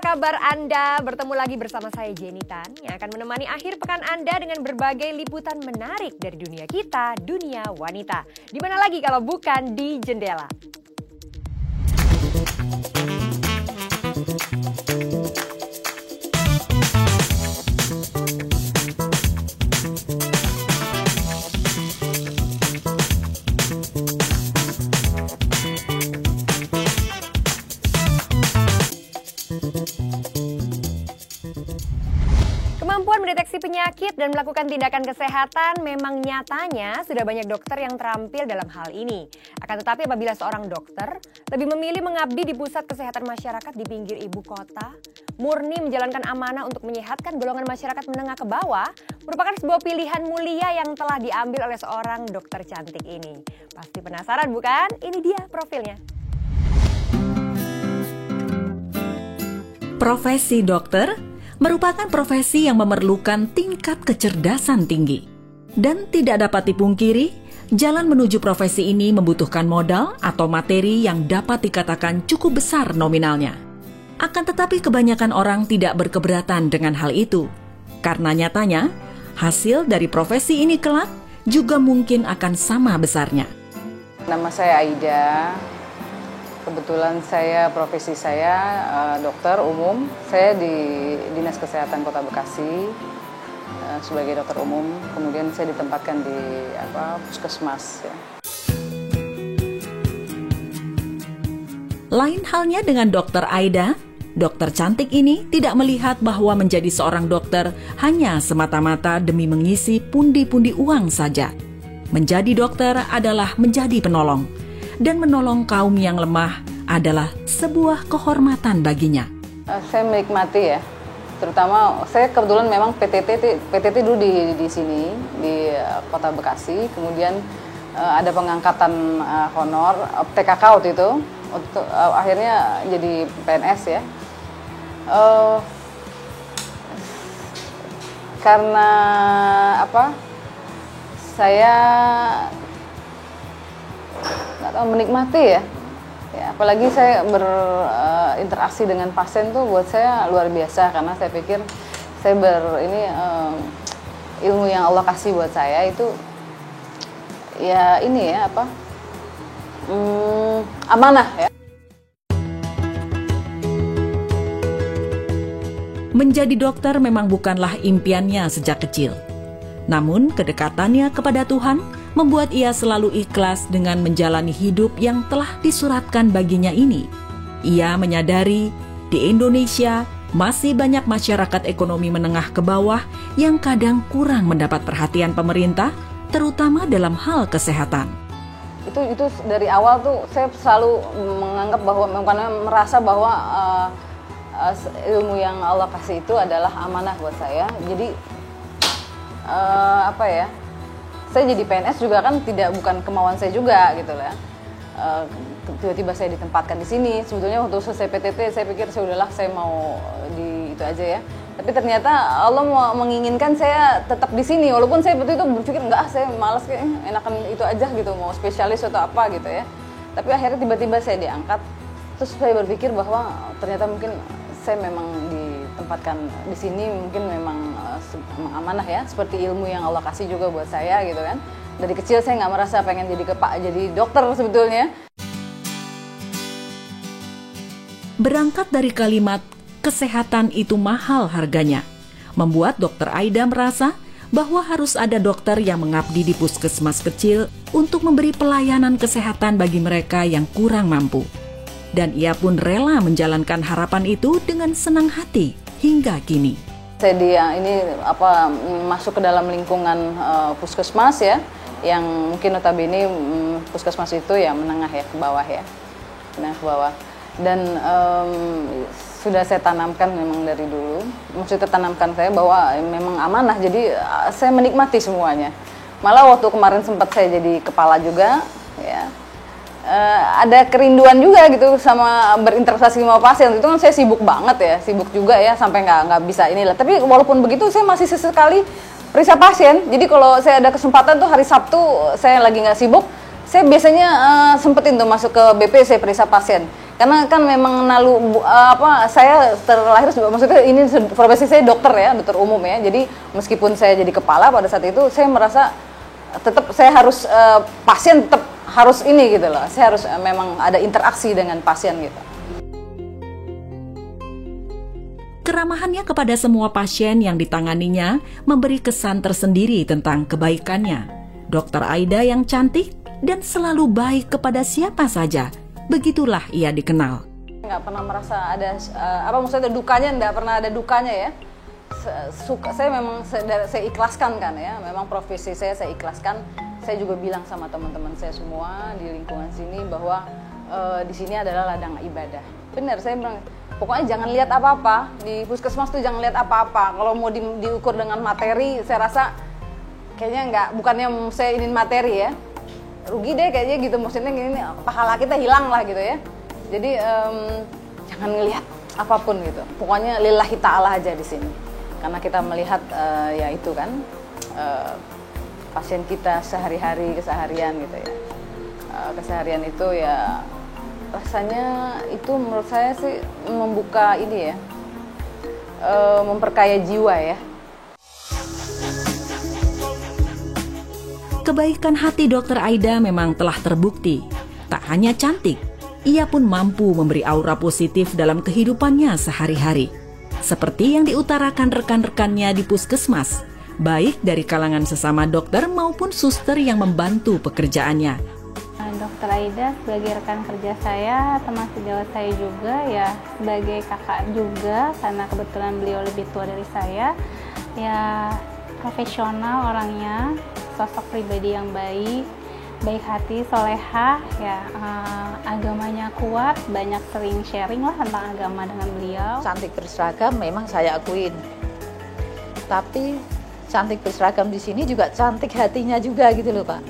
kabar Anda? Bertemu lagi bersama saya Jenny Tan yang akan menemani akhir pekan Anda dengan berbagai liputan menarik dari dunia kita, dunia wanita. Di mana lagi kalau bukan di Jendela. Kemampuan mendeteksi penyakit dan melakukan tindakan kesehatan memang nyatanya sudah banyak dokter yang terampil dalam hal ini. Akan tetapi apabila seorang dokter lebih memilih mengabdi di pusat kesehatan masyarakat di pinggir ibu kota, murni menjalankan amanah untuk menyehatkan golongan masyarakat menengah ke bawah, merupakan sebuah pilihan mulia yang telah diambil oleh seorang dokter cantik ini. Pasti penasaran bukan? Ini dia profilnya. Profesi dokter merupakan profesi yang memerlukan tingkat kecerdasan tinggi. Dan tidak dapat dipungkiri, jalan menuju profesi ini membutuhkan modal atau materi yang dapat dikatakan cukup besar nominalnya. Akan tetapi kebanyakan orang tidak berkeberatan dengan hal itu, karena nyatanya hasil dari profesi ini kelak juga mungkin akan sama besarnya. Nama saya Aida. Kebetulan profesi saya dokter umum. Saya di Dinas Kesehatan Kota Bekasi sebagai dokter umum. Kemudian saya ditempatkan di puskesmas. Ya. Lain halnya dengan dokter Aida, dokter cantik ini tidak melihat bahwa menjadi seorang dokter hanya semata-mata demi mengisi pundi-pundi uang saja. Menjadi dokter adalah menjadi penolong. Dan menolong kaum yang lemah adalah sebuah kehormatan baginya. Saya menikmati ya, terutama saya kebetulan memang PTT dulu di sini, di Kota Bekasi, kemudian ada pengangkatan honor, TKK waktu itu, untuk akhirnya jadi PNS ya. Karena saya menikmati ya, apalagi saya berinteraksi dengan pasien tuh buat saya luar biasa, karena saya pikir saya ilmu yang Allah kasih buat saya itu ya ini ya amanah ya. Menjadi dokter memang bukanlah impiannya sejak kecil. Namun kedekatannya kepada Tuhan membuat ia selalu ikhlas dengan menjalani hidup yang telah disuratkan baginya ini. Ia menyadari di Indonesia masih banyak masyarakat ekonomi menengah ke bawah yang kadang kurang mendapat perhatian pemerintah, terutama dalam hal kesehatan. Itu dari awal tuh saya selalu menganggap merasa bahwa ilmu yang Allah kasih itu adalah amanah buat saya. Jadi saya jadi PNS juga kan bukan kemauan saya juga gitu lah. Tiba-tiba saya ditempatkan di sini. Sebetulnya waktu selesai PTT saya pikir saya mau di itu aja ya. Tapi ternyata Allah mau menginginkan saya tetap di sini. Walaupun saya waktu itu berpikir saya malas kayaknya, enakan itu aja gitu, mau spesialis atau apa gitu ya. Tapi akhirnya tiba-tiba saya diangkat. Terus saya berpikir bahwa ternyata mungkin saya memang ditempatkan di sini mungkin memang amanah ya, seperti ilmu yang Allah kasih juga buat saya gitu kan. Dari kecil saya nggak merasa pengen jadi dokter sebetulnya. Berangkat dari kalimat kesehatan itu mahal harganya, membuat dokter Aida merasa bahwa harus ada dokter yang mengabdi di puskesmas kecil untuk memberi pelayanan kesehatan bagi mereka yang kurang mampu. Dan ia pun rela menjalankan harapan itu dengan senang hati hingga kini. Saya masuk ke dalam lingkungan puskesmas ya, yang mungkin notabene puskesmas itu ya menengah ya ke bawah ya, menengah ke bawah. Dan sudah saya tanamkan memang dari dulu, maksudnya tanamkan saya bahwa memang amanah, jadi saya menikmati semuanya. Malah waktu kemarin sempat saya jadi kepala juga ya. Ada kerinduan juga gitu sama berinteraksi sama pasien. Itu kan saya sibuk banget ya, sibuk juga ya sampai nggak bisa inilah. Tapi walaupun begitu saya masih sesekali periksa pasien. Jadi kalau saya ada kesempatan tuh hari Sabtu saya lagi nggak sibuk, saya biasanya sempetin tuh masuk ke BP, saya periksa pasien. Karena kan memang saya terlahir maksudnya ini profesi saya dokter ya, dokter umum ya. Jadi meskipun saya jadi kepala pada saat itu saya merasa tetap saya harus pasien tetap harus ini gitu loh. Saya harus memang ada interaksi dengan pasien gitu. Keramahannya kepada semua pasien yang ditanganinya memberi kesan tersendiri tentang kebaikannya. Dokter Aida yang cantik dan selalu baik kepada siapa saja, begitulah ia dikenal. Nggak pernah merasa ada maksudnya dukanya, nggak pernah ada dukanya ya. Saya memang saya ikhlaskan kan ya, memang profesi saya ikhlaskan. Saya juga bilang sama teman-teman saya semua di lingkungan sini bahwa di sini adalah ladang ibadah. Benar, saya bilang pokoknya jangan lihat apa-apa di puskesmas tuh, jangan lihat apa-apa. Kalau mau diukur dengan materi, saya rasa kayaknya bukannya saya ingin materi ya, rugi deh kayaknya gitu. Maksudnya gini, pahala kita hilang lah gitu ya. Jadi jangan ngelihat apapun gitu. Pokoknya lillahi ta'ala aja di sini. Karena kita melihat ya itu kan pasien kita sehari-hari, keseharian gitu ya. Keseharian itu ya rasanya itu menurut saya sih membuka ini ya, memperkaya jiwa ya. Kebaikan hati Dokter Aida memang telah terbukti. Tak hanya cantik, ia pun mampu memberi aura positif dalam kehidupannya sehari-hari. Seperti yang diutarakan rekan-rekannya di puskesmas, baik dari kalangan sesama dokter maupun suster yang membantu pekerjaannya. Dokter Aida sebagai rekan kerja saya, teman sejawat saya juga ya, sebagai kakak juga karena kebetulan beliau lebih tua dari saya. Ya profesional orangnya, sosok pribadi yang baik hati, solehah, ya agamanya kuat, banyak sering sharing lah tentang agama dengan beliau. Cantik berseragam memang saya akuin, tapi cantik berseragam di sini juga cantik hatinya juga gitu loh Pak.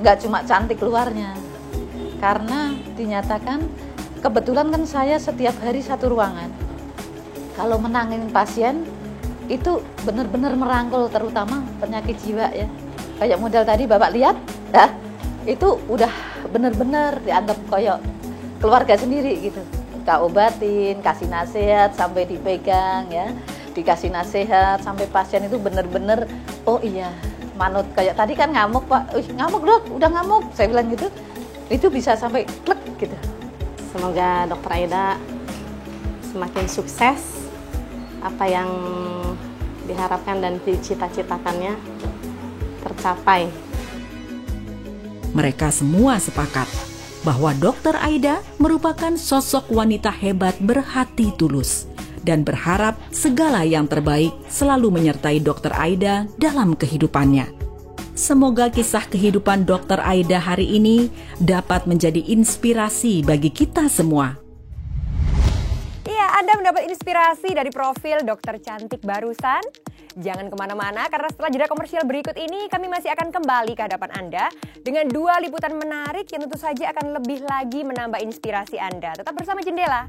Nggak cuma cantik luarnya, karena dinyatakan kebetulan kan saya setiap hari satu ruangan. Kalau menangin pasien itu benar-benar merangkul, terutama penyakit jiwa ya. Kayak model tadi Bapak lihat, ya, itu udah benar-benar dianggap kayak keluarga sendiri gitu. Kita obatin, kasih nasihat sampai dipegang ya, dikasih nasihat sampai pasien itu benar-benar oh iya. Manut kayak tadi kan ngamuk Pak, ngamuk Dok, udah ngamuk, saya bilang gitu, itu bisa sampai klek gitu. Semoga Dokter Aida semakin sukses, apa yang diharapkan dan dicita-citakannya tercapai. Mereka semua sepakat bahwa Dokter Aida merupakan sosok wanita hebat berhati tulus dan berharap segala yang terbaik selalu menyertai Dokter Aida dalam kehidupannya. Semoga kisah kehidupan Dokter Aida hari ini dapat menjadi inspirasi bagi kita semua. Iya, Anda mendapat inspirasi dari profil dokter cantik barusan? Jangan kemana-mana karena setelah jeda komersial berikut ini kami masih akan kembali ke hadapan Anda dengan 2 liputan menarik yang tentu saja akan lebih lagi menambah inspirasi Anda. Tetap bersama Jendela.